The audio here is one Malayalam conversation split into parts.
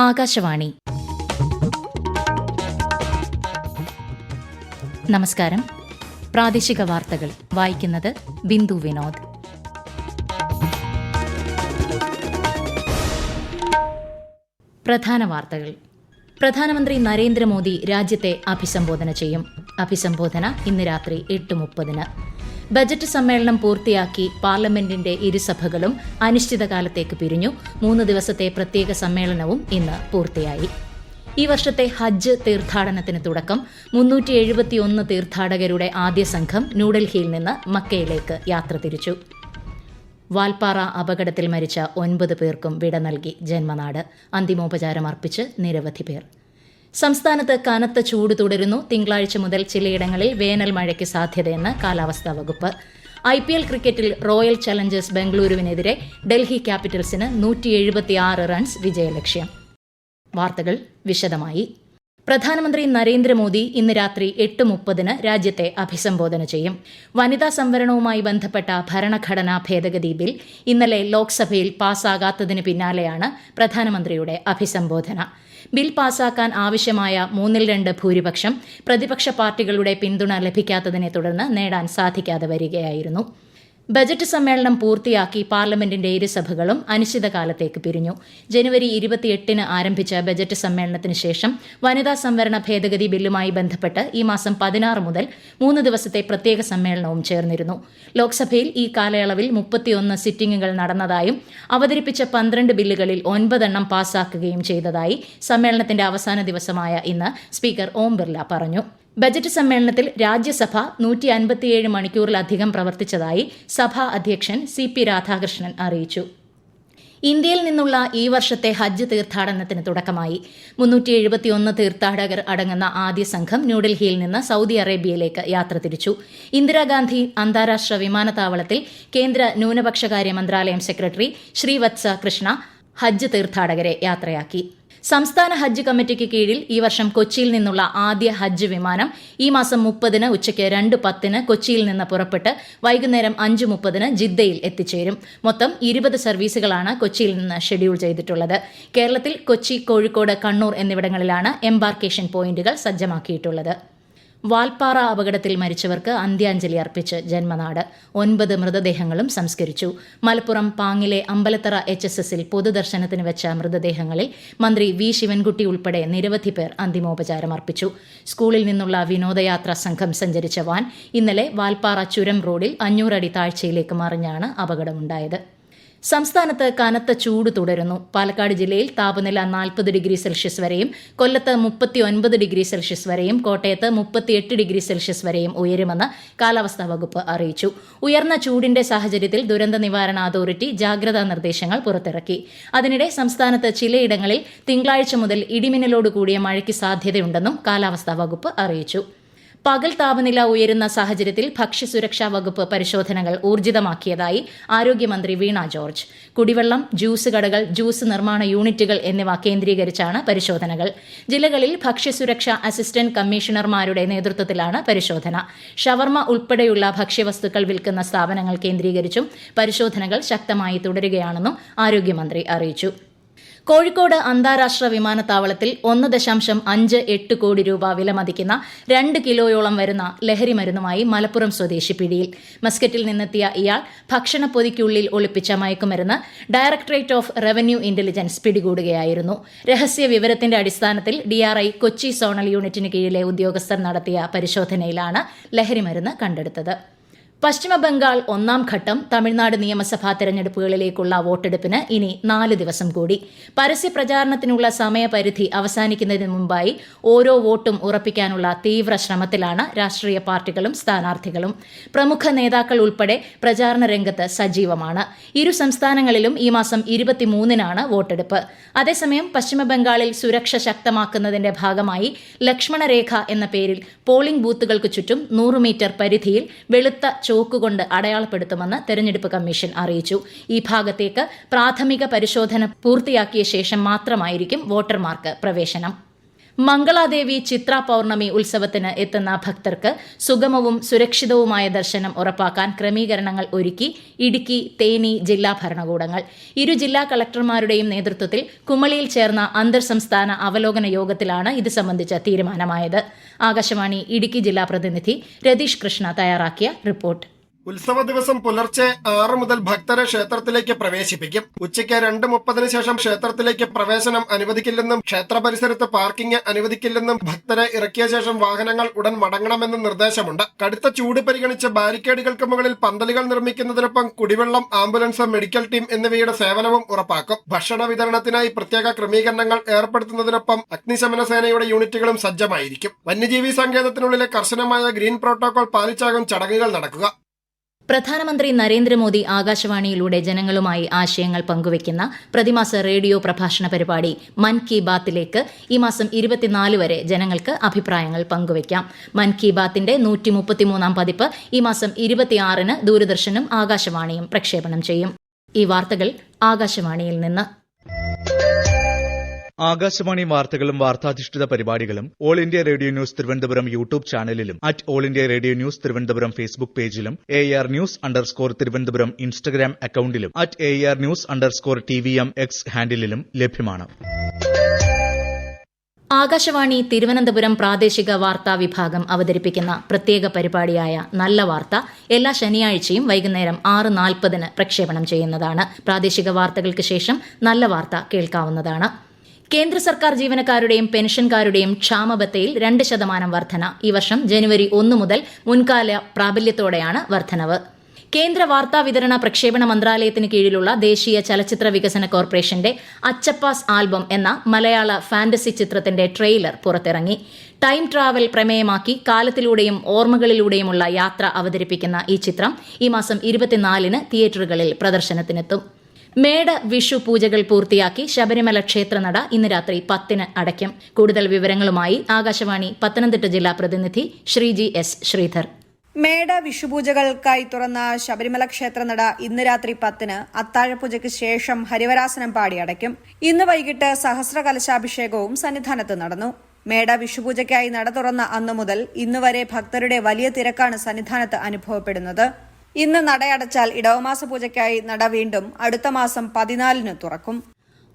ആകാശവാണി. നമസ്കാരം. പ്രാദേശിക വാർത്തകൾ വായിക്കുന്നത് ബിന്ദു വിനോദ്. പ്രധാന വാർത്തകൾ. പ്രധാനമന്ത്രി നരേന്ദ്രമോദി രാജ്യത്തെ അഭിസംബോധന ചെയ്യും. അഭിസംബോധന ഇന്ന് രാത്രി 8:30. ബജറ്റ് സമ്മേളനം പൂർത്തിയാക്കി പാർലമെന്റിന്റെ ഇരുസഭകളും അനിശ്ചിതകാലത്തേക്ക് പിരിഞ്ഞു. 3 ദിവസത്തെ പ്രത്യേക സമ്മേളനവും ഇന്ന് പൂർത്തിയായി. ഈ വർഷത്തെ ഹജ്ജ് തീർത്ഥാടനത്തിന് തുടക്കം. 371 തീർത്ഥാടകരുടെ ആദ്യ സംഘം ന്യൂഡൽഹിയിൽ നിന്ന് മക്കയിലേക്ക് യാത്ര തിരിച്ചു. വാൽപ്പാറ അപകടത്തിൽ മരിച്ച 9 പേർക്കും വിട നൽകി ജന്മനാട്. അന്തിമോപചാരം അർപ്പിച്ച് നിരവധി പേർ. സംസ്ഥാനത്ത് കനത്ത ചൂട് തുടരുന്നു. തിങ്കളാഴ്ച മുതൽ ചിലയിടങ്ങളിൽ വേനൽ മഴയ്ക്ക് സാധ്യതയെന്ന് കാലാവസ്ഥാ വകുപ്പ്. IPL ക്രിക്കറ്റിൽ റോയൽ ചലഞ്ചേഴ്സ് ബംഗളൂരുവിനെതിരെ ഡൽഹി ക്യാപിറ്റൽസിന് 176 റൺസ് വിജയലക്ഷ്യം. വാർത്തകൾ വിശദമായി. പ്രധാനമന്ത്രി നരേന്ദ്രമോദി ഇന്ന് രാത്രി 8:30 രാജ്യത്തെ അഭിസംബോധന ചെയ്യും. വനിതാ സംവരണവുമായി ബന്ധപ്പെട്ട ഭരണഘടനാ ഭേദഗതി ബിൽ ഇന്നലെ ലോക്സഭയിൽ പാസ്സാകാത്തതിന് പിന്നാലെയാണ് പ്രധാനമന്ത്രിയുടെ അഭിസംബോധന. ബിൽ പാസാക്കാൻ ആവശ്യമായ 3/2 ഭൂരിപക്ഷം പ്രതിപക്ഷ പാർട്ടികളുടെ പിന്തുണ ലഭിക്കാത്തതിനെ തുടർന്ന് നേടാൻ സാധിക്കാതെ വരികയായിരുന്നു. ബജറ്റ് സമ്മേളനം പൂർത്തിയാക്കി പാർലമെന്റിന്റെ ഇരുസഭകളും അനിശ്ചിതകാലത്തേക്ക് പിരിഞ്ഞു. ജനുവരി 28 ആരംഭിച്ച ബജറ്റ് സമ്മേളനത്തിന് ശേഷം വനിതാ സംവരണ ഭേദഗതി ബില്ലുമായി ബന്ധപ്പെട്ട് ഈ മാസം 16 മുതൽ 3 ദിവസത്തെ പ്രത്യേക സമ്മേളനവും ചേർന്നിരുന്നു. ലോക്സഭയിൽ ഈ കാലയളവിൽ 31 സിറ്റിംഗുകൾ നടന്നതായും അവതരിപ്പിച്ച 12 ബില്ലുകളിൽ 9 എണ്ണം പാസാക്കുകയും ചെയ്തതായി സമ്മേളനത്തിന്റെ അവസാന ദിവസമായ ഇന്ന് സ്പീക്കർ ഓം ബിർല പറഞ്ഞു. ബജറ്റ് സമ്മേളനത്തിൽ രാജ്യസഭ 157 മണിക്കൂറിലധികം പ്രവർത്തിച്ചതായി സഭാ അധ്യക്ഷൻ CP രാധാകൃഷ്ണൻ അറിയിച്ചു. ഇന്ത്യയിൽ നിന്നുള്ള ഈ വർഷത്തെ ഹജ്ജ് തീർത്ഥാടനത്തിന് തുടക്കമായി. 371 തീർത്ഥാടകർ അടങ്ങുന്ന ആദ്യ സംഘം ന്യൂഡൽഹിയിൽ നിന്ന് സൗദി അറേബ്യയിലേക്ക് യാത്ര തിരിച്ചു. ഇന്ദിരാഗാന്ധി അന്താരാഷ്ട്ര വിമാനത്താവളത്തിൽ കേന്ദ്ര ന്യൂനപക്ഷകാര്യ മന്ത്രാലയം സെക്രട്ടറി ശ്രീവത്സ കൃഷ്ണ ഹജ്ജ് തീർത്ഥാടകരെ യാത്രയാക്കി. സംസ്ഥാന ഹജ്ജ് കമ്മിറ്റിക്ക് കീഴിൽ ഈ വർഷം കൊച്ചിയിൽ നിന്നുള്ള ആദ്യ ഹജ്ജ് വിമാനം ഈ മാസം 30 ഉച്ചയ്ക്ക് 2:10 കൊച്ചിയിൽ നിന്ന് പുറപ്പെട്ട് വൈകുന്നേരം 5:30 ജിദ്ദയിൽ എത്തിച്ചേരും. മൊത്തം 20 സർവീസുകളാണ് കൊച്ചിയിൽ നിന്ന് ഷെഡ്യൂൾ ചെയ്തിട്ടുള്ളത്. കേരളത്തിൽ കൊച്ചി, കോഴിക്കോട്, കണ്ണൂർ എന്നിവിടങ്ങളിലാണ് എംബാർക്കേഷൻ പോയിന്റുകൾ സജ്ജമാക്കിയിട്ടുള്ളത്. വാൽപ്പാറ അപകടത്തിൽ മരിച്ചവർക്ക് അന്ത്യാഞ്ജലി അർപ്പിച്ച് ജന്മനാട്. 9 മൃതദേഹങ്ങളും സംസ്കരിച്ചു. മലപ്പുറം പാങ്ങിലെ അമ്പലത്തറ HSSൽ പൊതുദർശനത്തിന് വെച്ച മൃതദേഹങ്ങളിൽ മന്ത്രി V ശിവൻകുട്ടി ഉൾപ്പെടെ നിരവധി പേർ അന്തിമോപചാരം അർപ്പിച്ചു. സ്കൂളിൽ നിന്നുള്ള വിനോദയാത്രാ സംഘം സഞ്ചരിച്ച വാൻ ഇന്നലെ വാൽപ്പാറ ചുരം റോഡിൽ 500 അടി താഴ്ചയിലേക്ക് മറിഞ്ഞാണ് അപകടമുണ്ടായത്. സംസ്ഥാനത്ത് കനത്ത ചൂട് തുടരുന്നു. പാലക്കാട് ജില്ലയിൽ താപനില 40 ഡിഗ്രി സെൽഷ്യസ് വരെയും, കൊല്ലത്ത് 39 ഡിഗ്രി സെൽഷ്യസ് വരെയും, കോട്ടയത്ത് 38 ഡിഗ്രി സെൽഷ്യസ് വരെയും ഉയരുമെന്ന് കാലാവസ്ഥാ വകുപ്പ് അറിയിച്ചു. ഉയർന്ന ചൂടിന്റെ സാഹചര്യത്തിൽ ദുരന്ത നിവാരണ അതോറിറ്റി ജാഗ്രതാ നിർദ്ദേശങ്ങൾ പുറത്തിറക്കി. അതിനിടെ സംസ്ഥാനത്ത് ചിലയിടങ്ങളിൽ തിങ്കളാഴ്ച മുതൽ ഇടിമിന്നലോട് കൂടിയ മഴയ്ക്ക് സാധ്യതയുണ്ടെന്നും കാലാവസ്ഥാ വകുപ്പ് അറിയിച്ചു. പകൽ താപനില ഉയരുന്ന സാഹചര്യത്തിൽ ഭക്ഷ്യസുരക്ഷാ വകുപ്പ് പരിശോധനകൾ ഊർജിതമാക്കിയതായി ആരോഗ്യമന്ത്രി വീണ ജോർജ്. കുടിവെള്ളം, ജ്യൂസ് കടകൾ, ജ്യൂസ് നിർമ്മാണ യൂണിറ്റുകൾ എന്നിവ കേന്ദ്രീകരിച്ചാണ് പരിശോധനകൾ. ജില്ലകളിൽ ഭക്ഷ്യസുരക്ഷാ അസിസ്റ്റന്റ് കമ്മീഷണർമാരുടെ നേതൃത്വത്തിലാണ് പരിശോധന. ഷവർമ ഉൾപ്പെടെയുള്ള ഭക്ഷ്യവസ്തുക്കൾ വിൽക്കുന്ന സ്ഥാപനങ്ങൾ കേന്ദ്രീകരിച്ചും പരിശോധനകൾ ശക്തമായി തുടരുകയാണെന്നും ആരോഗ്യമന്ത്രി അറിയിച്ചു. കോഴിക്കോട് അന്താരാഷ്ട്ര വിമാനത്താവളത്തിൽ 1.58 കോടി രൂപ വിലമതിക്കുന്ന 2 കിലോയോളം വരുന്ന ലഹരി മരുന്നുമായി മലപ്പുറം സ്വദേശി പിടിയിൽ. മസ്കറ്റിൽ നിന്നെത്തിയ ഇയാൾ ഭക്ഷണപ്പൊതിക്കുള്ളിൽ ഒളിപ്പിച്ച മയക്കുമരുന്ന് ഡയറക്ടറേറ്റ് ഓഫ് റവന്യൂ ഇന്റലിജൻസ് പിടികൂടുകയായിരുന്നു. രഹസ്യ വിവരത്തിന്റെ അടിസ്ഥാനത്തിൽ DRI കൊച്ചി സോണൽ യൂണിറ്റിന് കീഴിലെ ഉദ്യോഗസ്ഥർ നടത്തിയ പരിശോധനയിലാണ് ലഹരിമരുന്ന് കണ്ടെടുത്തത്. പശ്ചിമബംഗാൾ 1ാം ഘട്ടം തമിഴ്നാട് നിയമസഭാ തെരഞ്ഞെടുപ്പുകളിലേക്കുള്ള വോട്ടെടുപ്പിന് ഇനി 4 ദിവസം കൂടി. പരസ്യപ്രചാരണത്തിനുള്ള സമയപരിധി അവസാനിക്കുന്നതിന് മുമ്പായി ഓരോ വോട്ടും ഉറപ്പിക്കാനുള്ള തീവ്ര ശ്രമത്തിലാണ് രാഷ്ട്രീയ പാർട്ടികളും സ്ഥാനാർത്ഥികളും. പ്രമുഖ നേതാക്കൾ ഉൾപ്പെടെ പ്രചാരണ രംഗത്ത് സജീവമാണ്. ഇരു സംസ്ഥാനങ്ങളിലും ഈ മാസം 23-നാണ് വോട്ടെടുപ്പ്. അതേസമയം പശ്ചിമബംഗാളിൽ സുരക്ഷ ശക്തമാക്കുന്നതിന്റെ ഭാഗമായി ലക്ഷ്മണരേഖ എന്ന പേരിൽ പോളിംഗ് ബൂത്തുകൾക്ക് ചുറ്റും 100 മീറ്റർ പരിധിയിൽ വെളുത്ത ചോക്കുകൊണ്ട് അടയാളപ്പെടുത്തുമെന്ന് തെരഞ്ഞെടുപ്പ് കമ്മീഷൻ അറിയിച്ചു. ഈ ഭാഗത്തേക്ക് പ്രാഥമിക പരിശോധന പൂർത്തിയാക്കിയ ശേഷം മാത്രമായിരിക്കും വോട്ടർമാർക്ക് പ്രവേശനം. മംഗളാദേവി ചിത്ര പൌർണമി ഉത്സവത്തിന് എത്തുന്ന ഭക്തർക്ക് സുഗമവും സുരക്ഷിതവുമായ ദർശനം ഉറപ്പാക്കാൻ ക്രമീകരണങ്ങൾ ഒരുക്കി ഇടുക്കി, തേനി ജില്ലാ ഭരണകൂടങ്ങൾ. ഇരു ജില്ലാ കളക്ടർമാരുടെയും നേതൃത്വത്തിൽ കുമളിയിൽ ചേർന്ന അന്തർ സംസ്ഥാന അവലോകന യോഗത്തിലാണ് ഇത് സംബന്ധിച്ച തീരുമാനമായത്. ആകാശവാണി ഇടുക്കി ജില്ലാ പ്രതിനിധി രതീഷ് കൃഷ്ണ തയ്യാറാക്കിയ റിപ്പോർട്ട്. ഉത്സവ ദിവസം പുലർച്ചെ 6 മുതൽ ഭക്തരെ ക്ഷേത്രത്തിലേക്ക് പ്രവേശിപ്പിക്കും. ഉച്ചയ്ക്ക് 2:30 ശേഷം ക്ഷേത്രത്തിലേക്ക് പ്രവേശനം അനുവദിക്കില്ലെന്നും ക്ഷേത്ര പരിസരത്ത് പാർക്കിംഗ് അനുവദിക്കില്ലെന്നും ഭക്തരെ ഇറക്കിയ ശേഷം വാഹനങ്ങൾ ഉടൻ മടങ്ങണമെന്നും നിർദ്ദേശമുണ്ട്. കടുത്ത ചൂട് പരിഗണിച്ച് ബാരിക്കേഡുകൾക്ക് മുകളിൽ പന്തലുകൾ നിർമ്മിക്കുന്നതിനൊപ്പം കുടിവെള്ളം, ആംബുലൻസ്, മെഡിക്കൽ ടീം എന്നിവയുടെ സേവനവും ഉറപ്പാക്കും. ഭക്ഷണ വിതരണത്തിനായി പ്രത്യേക ക്രമീകരണങ്ങൾ ഏർപ്പെടുത്തുന്നതിനൊപ്പം അഗ്നിശമന സേനയുടെ യൂണിറ്റുകളും സജ്ജമായിരിക്കും. വന്യജീവി സങ്കേതത്തിനുള്ളിലെ കർശനമായ ഗ്രീൻ പ്രോട്ടോകോൾ പാലിച്ചാകും ചടങ്ങുകൾ നടക്കുക. പ്രധാനമന്ത്രി നരേന്ദ്രമോദി ആകാശവാണിയിലൂടെ ജനങ്ങളുമായി ആശയങ്ങൾ പങ്കുവയ്ക്കുന്ന പ്രതിമാസ റേഡിയോ പ്രഭാഷണ പരിപാടി മൻ കി ബാത്തിലേക്ക് ഈ മാസം 24 വരെ ജനങ്ങൾക്ക് അഭിപ്രായങ്ങൾ പങ്കുവയ്ക്കാം. മൻ കി ബാത്തിന്റെ 133 പതിപ്പ് ഈ മാസം 26 ദൂരദർശനും ആകാശവാണിയും പ്രക്ഷേപണം ചെയ്യും. ഈ വാർത്തകൾ ആകാശവാണിയിൽ നിന്ന്. ആകാശവാണി വാർത്തകളും വാർത്താധിഷ്ഠിത പരിപാടികളും All India Radio News Thiruvananthapuram YouTube ചാനലിലും All India Radio News Thiruvananthapuram Facebook പേജിലും AR News_ തിരുവനന്തപുരം ഇൻസ്റ്റഗ്രാം അക്കൌണ്ടിലും AR News_TVM X ഹാൻഡിലും ലഭ്യമാണ്. ആകാശവാണി തിരുവനന്തപുരം പ്രാദേശിക വാർത്താ വിഭാഗം അവതരിപ്പിക്കുന്ന പ്രത്യേക പരിപാടിയായ നല്ല വാർത്ത എല്ലാ ശനിയാഴ്ചയും വൈകുന്നേരം 6:40 പ്രക്ഷേപണം ചെയ്യുന്നതാണ്. പ്രാദേശിക വാർത്തകൾക്ക് ശേഷം നല്ല വാർത്ത കേൾക്കാവുന്നതാണ്. കേന്ദ്ര സർക്കാർ ജീവനക്കാരുടെയും പെൻഷൻകാരുടെയും ക്ഷാമബത്തയിൽ 2% വർധന. ഈ വർഷം ജനുവരി 1 മുതൽ മുൻകാല പ്രാബല്യത്തോടെയാണ് വർധനവ്. കേന്ദ്ര വാർത്താ വിതരണ പ്രക്ഷേപണ മന്ത്രാലയത്തിന് കീഴിലുള്ള ദേശീയ ചലച്ചിത്ര വികസന കോർപ്പറേഷന്റെ അച്ചപ്പാസ് ആൽബം എന്ന മലയാള ഫാന്റസി ചിത്രത്തിന്റെ ട്രെയിലർ പുറത്തിറങ്ങി. ടൈം ട്രാവൽ പ്രമേയമാക്കി കാലത്തിലൂടെയും ഓർമ്മകളിലൂടെയുമുള്ള യാത്ര അവതരിപ്പിക്കുന്ന ഈ ചിത്രം ഈ മാസം 24 തിയേറ്ററുകളിൽ പ്രദർശനത്തിനെത്തും. മേട വിഷു പൂജകൾ പൂർത്തിയാക്കി ശബരിമല ക്ഷേത്രനട ഇന്ന് രാത്രി 10 അടയ്ക്കും. കൂടുതൽ വിവരങ്ങളുമായി ആകാശവാണി പത്തനംതിട്ട ജില്ലാ പ്രതിനിധി ശ്രീജി S. ശ്രീധർ. മേട വിഷുപൂജകൾക്കായി തുറന്ന ശബരിമല ക്ഷേത്രനട ഇന്ന് രാത്രി 10 അത്താഴപൂജയ്ക്ക് ശേഷം ഹരിവരാസനം പാടി അടയ്ക്കും. ഇന്ന് വൈകിട്ട് സഹസ്രകലശാഭിഷേകവും സന്നിധാനത്ത് നടന്നു. മേട വിഷുപൂജയ്ക്കായി നട തുറന്ന അന്നു മുതൽ ഇന്നുവരെ ഭക്തരുടെ വലിയ തിരക്കാണ് സന്നിധാനത്ത് അനുഭവപ്പെടുന്നത്. ഇന്ന് നടയടച്ചാൽ ഇടവമാസ പൂജയ്ക്കായി നട വീണ്ടും അടുത്ത മാസം 14 തുറക്കും.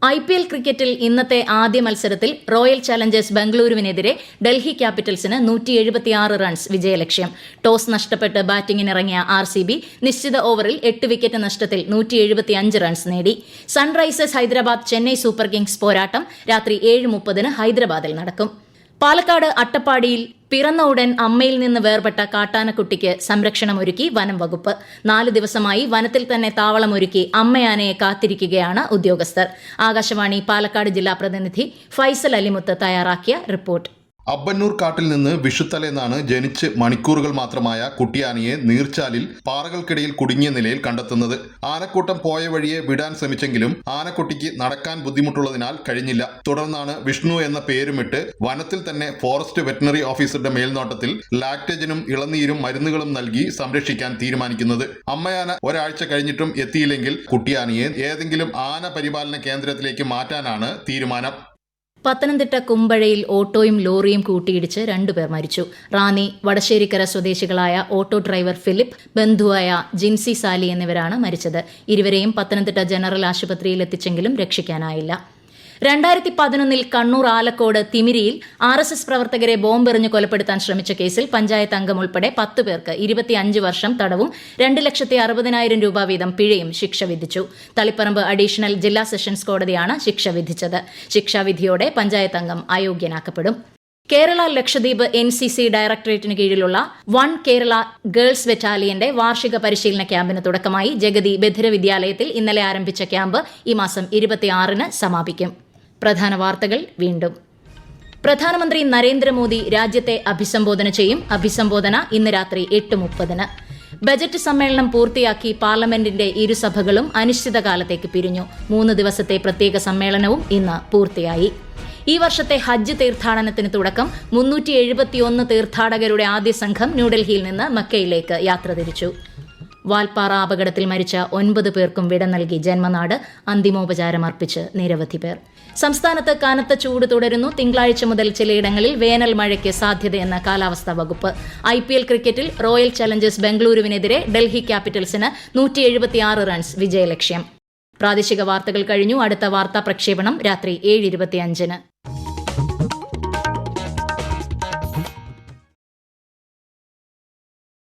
IPL ക്രിക്കറ്റിൽ ഇന്നത്തെ ആദ്യ മത്സരത്തിൽ റോയൽ ചലഞ്ചേഴ്സ് ബംഗളൂരുവിനെതിരെ ഡൽഹി ക്യാപിറ്റൽസിന് 176 റൺസ് വിജയലക്ഷ്യം. ടോസ് നഷ്ടപ്പെട്ട് ബാറ്റിംഗിനിറങ്ങിയ RCB നിശ്ചിത ഓവറിൽ 8 വിക്കറ്റ് നഷ്ടത്തിൽ 175 റൺസ് നേടി. Sunrisers Hyderabad Chennai super Kings പോരാട്ടം രാത്രി 7:30 ഹൈദരാബാദിൽ നടക്കും. പാലക്കാട് അട്ടപ്പാടിയിൽ പിറന്ന ഉടൻ അമ്മയിൽ നിന്ന് വേർപെട്ട കാട്ടാനക്കുട്ടിക്ക് സംരക്ഷണമൊരുക്കി വനം വകുപ്പ്. 4 ദിവസമായി വനത്തിൽ തന്നെ താവളമൊരുക്കി അമ്മയാനയെ കാത്തിരിക്കുകയാണ് ഉദ്യോഗസ്ഥർ. ആകാശവാണി പാലക്കാട് ജില്ലാ പ്രതിനിധി ഫൈസൽ അലിമുത്ത് തയ്യാറാക്കിയ റിപ്പോർട്ട്. അബ്ബന്നൂർ കാട്ടിൽ നിന്ന് വിഷുത്തലേന്നാണ് ജനിച്ച് മണിക്കൂറുകൾ മാത്രമായ കുട്ടിയാനയെ നീർച്ചാലിൽ പാറകൾക്കിടയിൽ കുടുങ്ങിയ നിലയിൽ കണ്ടെത്തുന്നത്. ആനക്കൂട്ടം പോയ വഴിയെ വിടാൻ ശ്രമിച്ചെങ്കിലും ആനക്കുട്ടിക്ക് നടക്കാൻ ബുദ്ധിമുട്ടുള്ളതിനാൽ കഴിഞ്ഞില്ല. തുടർന്നാണ് വിഷ്ണു എന്ന പേരുമിട്ട് വനത്തിൽ തന്നെ ഫോറസ്റ്റ് വെറ്റിനറി ഓഫീസറുടെ മേൽനോട്ടത്തിൽ ലാക്ടജനും ഇളനീരും മരുന്നുകളും നൽകി സംരക്ഷിക്കാൻ തീരുമാനിക്കുന്നത്. അമ്മയാന ഒരാഴ്ച കഴിഞ്ഞിട്ടും എത്തിയില്ലെങ്കിൽ കുട്ടിയാനയെ ഏതെങ്കിലും ആന പരിപാലന കേന്ദ്രത്തിലേക്ക് മാറ്റാനാണ് തീരുമാനം. പത്തനംതിട്ട കുമ്പഴയിൽ ഓട്ടോയും ലോറിയും കൂട്ടിയിടിച്ച് 2 പേർ മരിച്ചു. റാന്നി വടശ്ശേരിക്കര സ്വദേശികളായ ഓട്ടോ ഡ്രൈവർ ഫിലിപ്പ്, ബന്ധുവായ ജിൻസി സാലി എന്നിവരാണ് മരിച്ചത്. ഇരുവരെയും പത്തനംതിട്ട ജനറൽ ആശുപത്രിയിൽ എത്തിച്ചെങ്കിലും രക്ഷിക്കാനായില്ല. 2011 കണ്ണൂർ ആലക്കോട് തിമിരിയിൽ RSS പ്രവർത്തകരെ ബോംബെറിഞ്ഞ് കൊലപ്പെടുത്താൻ ശ്രമിച്ച കേസിൽ പഞ്ചായത്ത് അംഗം ഉൾപ്പെടെ 10 പേർക്ക് 25 വർഷം തടവും 2,60,000 രൂപ വീതം പിഴയും ശിക്ഷ വിധിച്ചു. തളിപ്പറമ്പ് അഡീഷണൽ ജില്ലാ സെഷൻസ് കോടതിയാണ് ശിക്ഷ വിധിച്ചത്. ശിക്ഷാവിധിയോടെ പഞ്ചായത്ത് അംഗം അയോഗ്യനാക്കപ്പെടും. കേരള ലക്ഷദ്വീപ് NCC ഡയറക്ടറേറ്റിന് കീഴിലുള്ള വൺ കേരള ഗേൾസ് ബറ്റാലിയന്റെ വാർഷിക പരിശീലന ക്യാമ്പിന് തുടക്കമായി. ജഗതി ബധിര വിദ്യാലയത്തിൽ ഇന്നലെ ആരംഭിച്ച ക്യാമ്പ് ഈ മാസം 26 സമാപിക്കും. പ്രധാന വാർത്തകൾ വീണ്ടും. പ്രധാനമന്ത്രി നരേന്ദ്രമോദി രാജ്യത്തെ അഭിസംബോധന ചെയ്യും. അഭിസംബോധന ഇന്ന് രാത്രി 8:30. ബജറ്റ് സമ്മേളനം പൂർത്തിയാക്കി പാർലമെന്റിന്റെ ഇരുസഭകളും അനിശ്ചിതകാലത്തേക്ക് പിരിഞ്ഞു. 3 ദിവസത്തെ പ്രത്യേക സമ്മേളനവും ഇന്ന് പൂർത്തിയായി. ഈ വർഷത്തെ ഹജ്ജ് തീർത്ഥാടനത്തിന് തുടക്കം. 371 തീർത്ഥാടകരുടെ ആദ്യ സംഘം ന്യൂഡൽഹിയിൽ നിന്ന് മക്കയിലേക്ക് യാത്ര തിരിച്ചു. വാൽപ്പാറ അപകടത്തിൽ മരിച്ച 9 പേർക്കും വിട നൽകി ജന്മനാട്. അന്തിമോപചാരം അർപ്പിച്ച് നിരവധി പേർ. സംസ്ഥാനത്ത് കനത്ത ചൂട് തുടരുന്നു. തിങ്കളാഴ്ച മുതൽ ചിലയിടങ്ങളിൽ വേനൽ മഴയ്ക്ക് സാധ്യതയെന്ന് കാലാവസ്ഥാ വകുപ്പ്. IPL ക്രിക്കറ്റിൽ റോയൽ ചലഞ്ചേഴ്സ് ബംഗളൂരുവിനെതിരെ ഡൽഹി ക്യാപിറ്റൽസിന് 176 റൺസ് വിജയലക്ഷ്യം. പ്രാദേശിക വാർത്തകൾ കഴിഞ്ഞു. അടുത്ത വാർത്താ പ്രക്ഷേപണം രാത്രി 7:25.